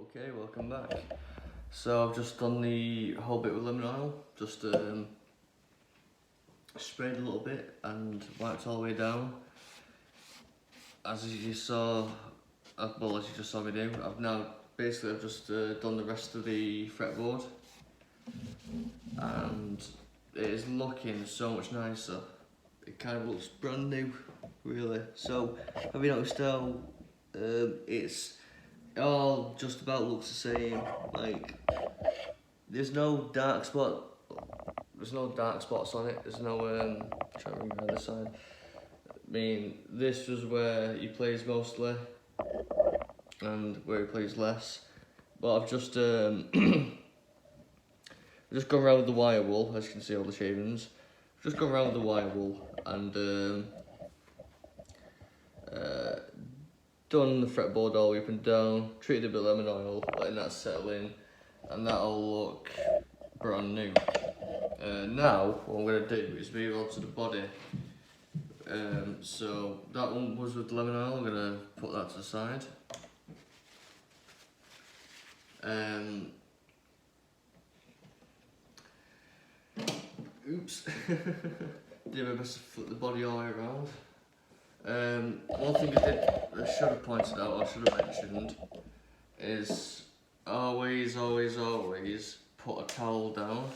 Okay, welcome back. So I've just done the whole bit with lemon oil, just sprayed a little bit and wiped all the way down. As you saw, well, as you just saw me do, I've just done the rest of the fretboard, and it is looking so much nicer. It kind of looks brand new, really. So have you noticed how it all just about looks the same? Like, there's no dark spot. There's no dark spots on it. There's no trying to remember the other side. I mean, this was where he plays mostly, and where he plays less. But I've just just gone around with the wire wool, as you can see all the shavings. Just gone around with the wire wool and done the fretboard all the way up and down, treated it with lemon oil, letting that settle in, and that'll look brand new. Now, what I'm going to do is move on to the body. So that one was with lemon oil. I'm going to put that to the side. Oops. Did my best to flip the body all the way around. One thing I should have pointed out, or should have mentioned, is always put a towel down.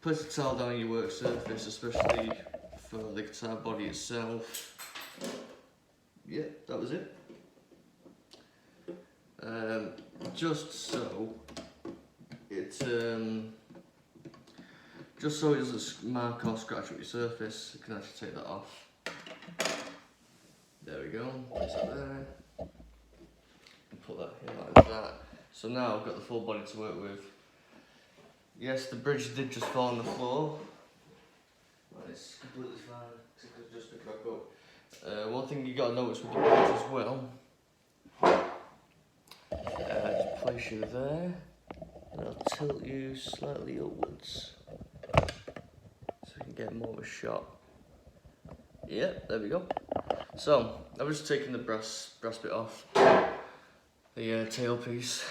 Place a towel down on your work surface, especially for the guitar body itself. Yeah, that was it. Just so it doesn't mark or scratch up your surface, you can actually take that off. There we go, place that there. And put that here like that. So now I've got the full body to work with. Yes, the bridge did just fall on the floor. But it's completely fine, because it could just pick back up. One thing you got to notice with the bridge as well, just place you there, and I'll tilt you slightly upwards, so you can get more of a shot. Yeah, there we go. So, I've just taken the brass bit off, the tailpiece,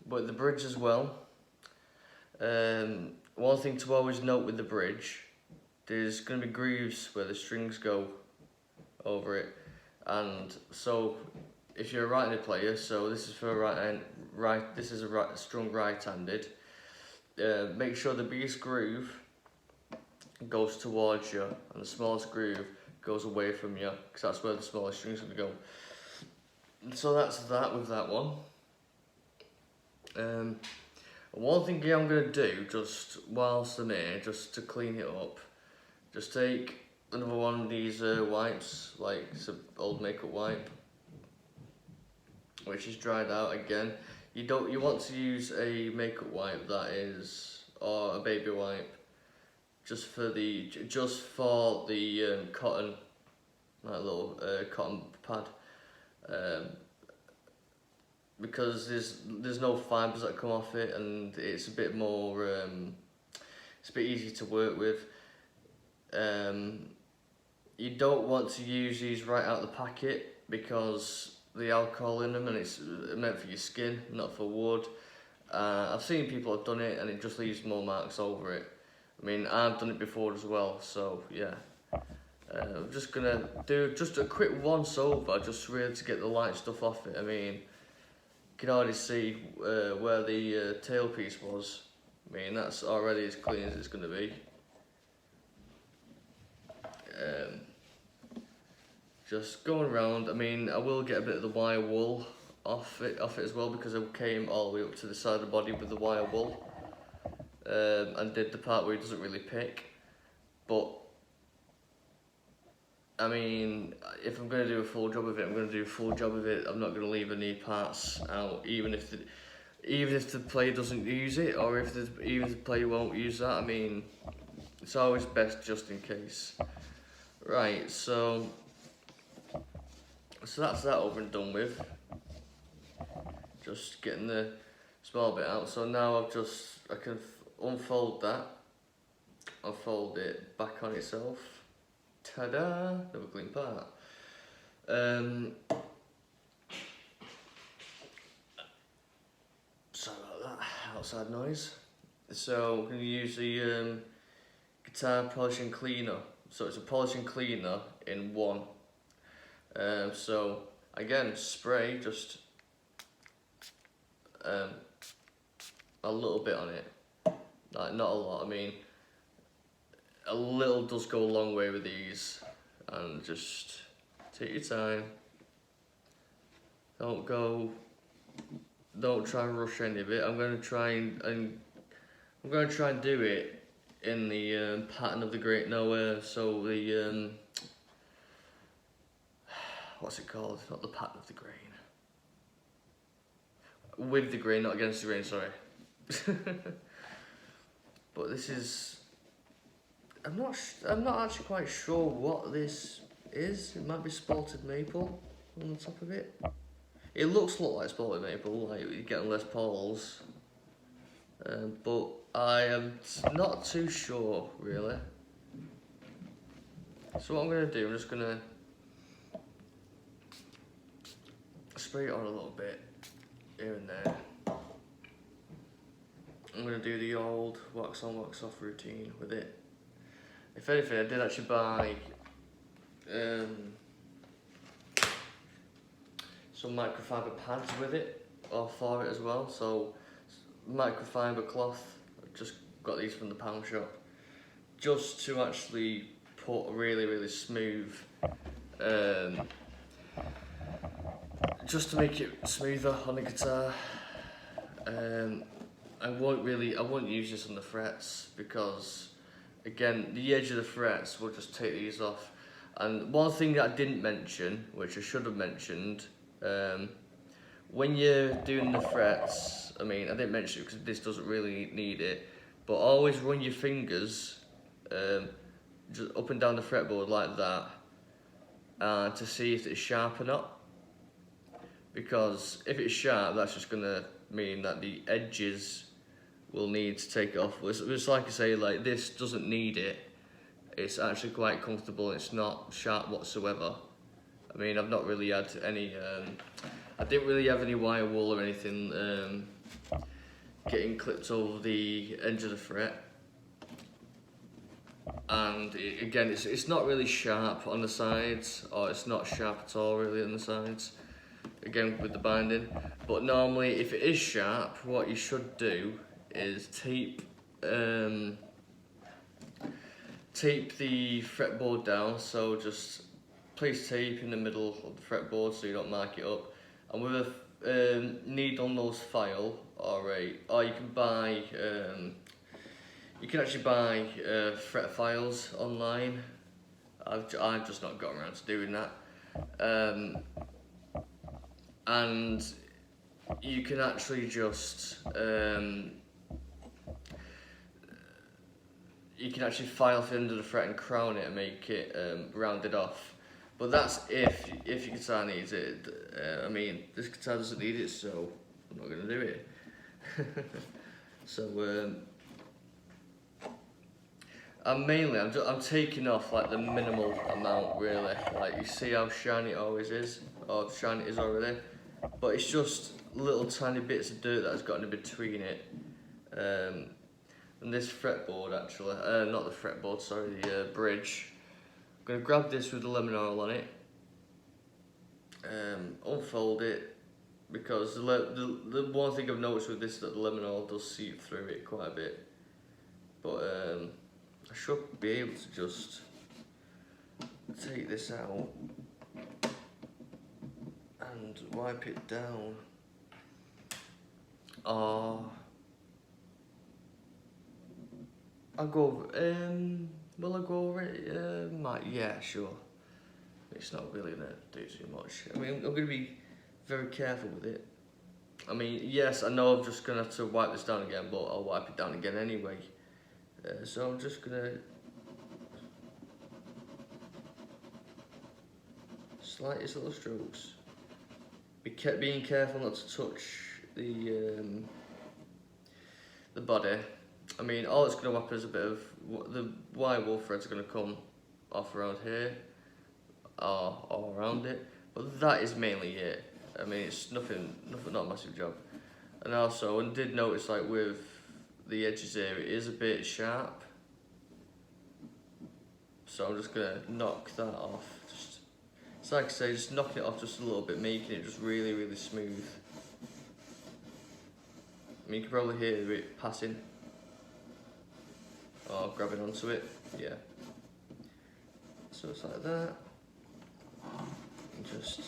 but the bridge as well. One thing to always note with the bridge, there's going to be grooves where the strings go over it, and so if you're a right-handed player, so this is for this is a strung right-handed, make sure the biggest groove goes towards you and the smallest groove goes away from you, because that's where the smallest string's going to go. So that's that with that one. One thing I'm going to do, just whilst I'm here, just to clean it up, just take another one of these wipes, like it's an old makeup wipe, which is dried out again. You want to use a makeup wipe that is, or a baby wipe, just for the cotton, like little cotton pad. Because there's no fibres that come off it, and it's a bit more it's a bit easier to work with. You don't want to use these right out of the packet, because the alcohol in them, and it's meant for your skin, not for wood. I've seen people have done it and it just leaves more marks over it. I mean, I've done it before as well, so yeah. I'm just gonna do just a quick once over, just really to get the light stuff off it. I mean, you can already see where the tailpiece was. I mean, that's already as clean as it's going to be. Just going around. I mean, I will get a bit of the wire wool off it as well, because I came all the way up to the side of the body with the wire wool, and did the part where it doesn't really pick. But I mean, if I'm going to do a full job of it, I'm going to do a full job of it. I'm not going to leave any parts out, even if the player doesn't use it, or even if the player won't use that. I mean, it's always best just in case. Right, so that's that over and done with. Just getting the small bit out. So now I can unfold that. I'll fold it back on itself. Ta-da! Another clean part. outside noise. So we're going to use the guitar polishing cleaner. So it's a polishing cleaner in one. So again, spray just a little bit on it, like not a lot. I mean, a little does go a long way with these, and just take your time. Don't try and rush any of it. I'm going to try and do it in the pattern of the grain. No, so the what's it called? Not the pattern of the grain. With the grain, not against the grain. Sorry. But this is. I'm not actually quite sure what this is. It might be spalted maple on the top of it. It looks a lot like spalted maple, like you're getting Les Pauls. But I am not too sure, really. So what I'm going to do, I'm just going to spray it on a little bit, here and there. I'm going to do the old wax on, wax off routine with it. If anything, I did actually buy some microfiber pads with it, or for it as well. So microfiber cloth, I just got these from the pound shop, just to actually put a really smooth, just to make it smoother on the guitar. I won't use this on the frets because, again, the edge of the frets will just take these off. And one thing that I didn't mention, which I should have mentioned, when you're doing the frets, I mean, I didn't mention it because this doesn't really need it, but always run your fingers just up and down the fretboard like that to see if it's sharp or not. Because if it's sharp, that's just going to mean that the edges will need to take it off. It's like I say, like this doesn't need it. It's actually quite comfortable. It's not sharp whatsoever. I mean, I've not really had any. I didn't really have any wire wool or anything getting clipped over the edge of the fret. And again, it's not really sharp on the sides, or it's not sharp at all really on the sides. Again, with the binding. But normally, if it is sharp, what you should do is tape the fretboard down. So just place tape in the middle of the fretboard so you don't mark it up. And with a needle nose file, or you can buy, you can actually buy fret files online. I've just not got around to doing that. And you can actually just you can actually file for the end of the fret and crown it and make it rounded off. But that's if your guitar needs it. I mean, this guitar doesn't need it, so I'm not going to do it. So I'm taking off like the minimal amount really. Like you see how shiny it always is, or shiny it is already. But it's just little tiny bits of dirt that has gotten in between it. And this fretboard actually, not the fretboard, sorry, the bridge. I'm going to grab this with the lemon oil on it, unfold it, because the one thing I've noticed with this is that the lemon oil does seep through it quite a bit. But I should be able to just take this out and wipe it down. I'll go over, will I go over it? Yeah, sure. It's not really gonna do too much. I mean, I'm gonna be very careful with it. I mean, yes, I know I'm just gonna have to wipe this down again, but I'll wipe it down again anyway. So I'm just gonna slightest little strokes. Being careful not to touch the body. I mean, all it's going to happen is a bit of the wire wool threads are going to come off around here or around it, but that is mainly it. I mean, it's nothing, not a massive job. And also, I did notice like with the edges here, it is a bit sharp. So I'm just gonna knock that off. Just, it's like I say, just knocking it off just a little bit, making it just really, really smooth. I mean, you can probably hear it passing. Or grabbing onto it, yeah. So it's like that. And just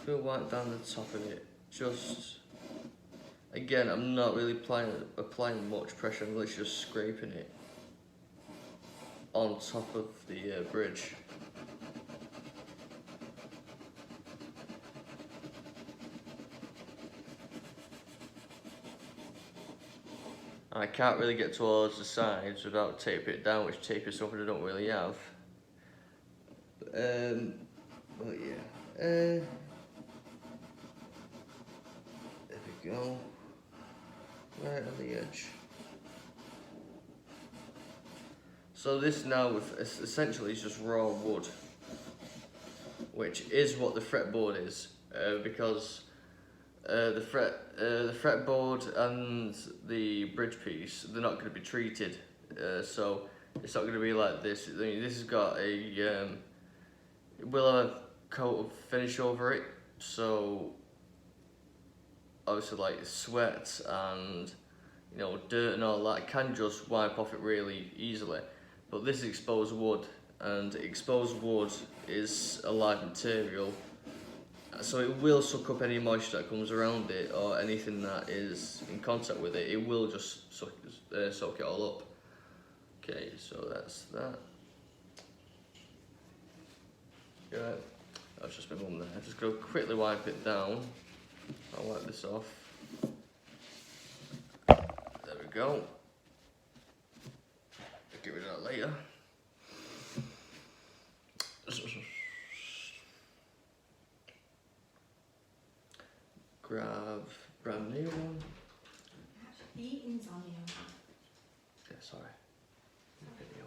go right down the top of it. Just, again, I'm not really applying much pressure, I'm literally just scraping it on top of the bridge. I can't really get towards the sides without taping it down, which tape is something I don't really have. But yeah. There we go. Right on the edge. So this now, essentially, is just raw wood, which is what the fretboard is, because the fretboard and the bridge piece, they're not going to be treated, so it's not going to be like this. I mean, this has got a it will have a coat of finish over it, so obviously like sweat and dirt and all that can just wipe off it really easily. But this is exposed wood, and exposed wood is a live material, so it will suck up any moisture that comes around it or anything that is in contact with it. It will just soak it all up. Okay, so that's that. Right, that's just my mum there. Just go quickly wipe it down. I'll wipe this off. There we go. Get rid of that later. Grab brand new one. Eating's on you. Yeah, sorry. Video.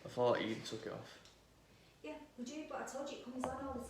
I thought you took it off. Yeah, we do, but I told you it comes on all the time.